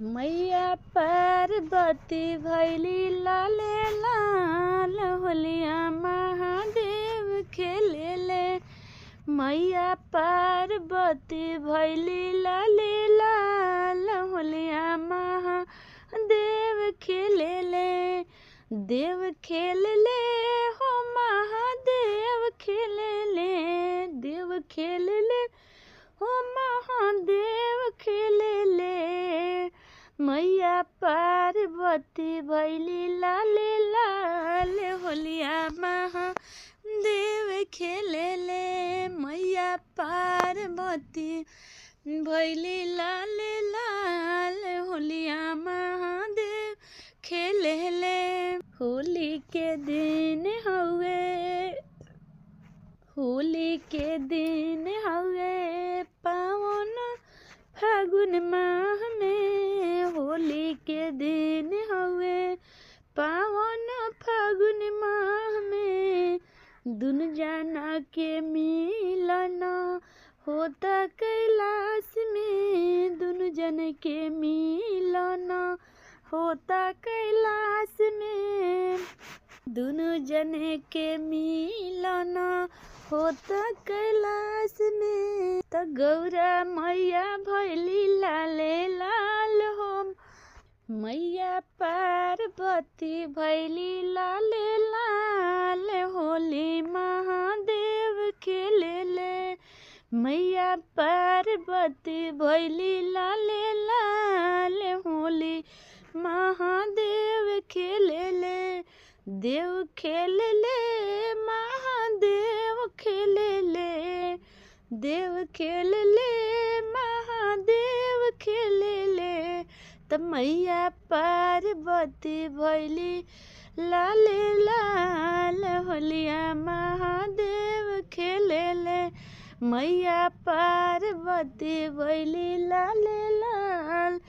मैया पार्वती भैली लाले लाल होलिया महादेव खेलेले। मैया पार्वती भैली लाले लाल होलिया महादेव खेलेले। देव खेलेले हो महादेव खेलेले। देव खेलेले हो महादेव खेलेले। मैया पार्वती भैली लाले लाल होलिया महादेव खेलेले। मैया पार्वती भैली लाले लाल होलिया महादेव खेलेले। होली के दिन हवे पावन फागुन माह में। होली के दिन हवे पावन फागुन माह में। दुनु जना के मिलन होता कैलाश में। दुनु जन के मिलन होता कैलाश में। दुनु जन के मिलन होता कैलाश में। त गौरा मैया भैली लाले लाल हो। मैया पार्वती भैली लाले लाल होली महादेव खेलेले। मैया पार्वती भैली लाले लाल होली महादेव खेलेले। देव खेलेले महादेव खेलेले। देव खेलेले महादेव खेलेले। त मैया पार्वती भैली लाले लाल होलिया महादेव खेलेले। मैया पार्वती भैली लाले लाल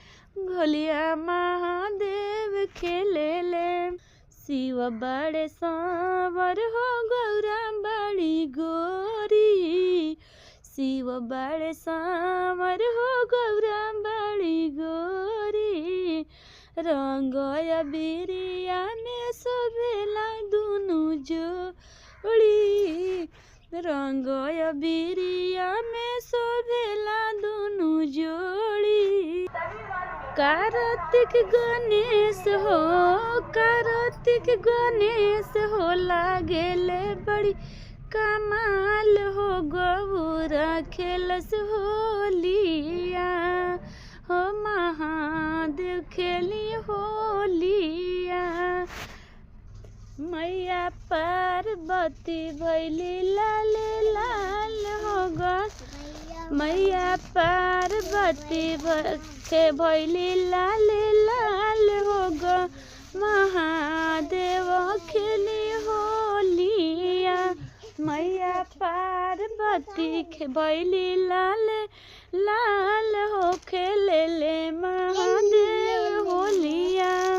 होलिया महादेव खेलेले। शिव बड़े सांवर हो गौरा बड़ी गोरी। शिव बड़े सांवर हो गौरा बड़ी गोरी। रंग बिरिया में शोभेला दुनु जोड़ी। रंग बिरिया में शोभेला दुनु जोड़ी। कार्तिक गणेश हो लागेले बड़ी कमाल हो। गौरा खेलस होलिया हो महादेव खेली होलिया। मैया पार्वती भैली लाले लाल हो मैया पार्वती भैली लाले लाल हो महादेव खेली होलिया। मैया पार्वती भैली लाले लाल हो खेलेले महादेव होलिया।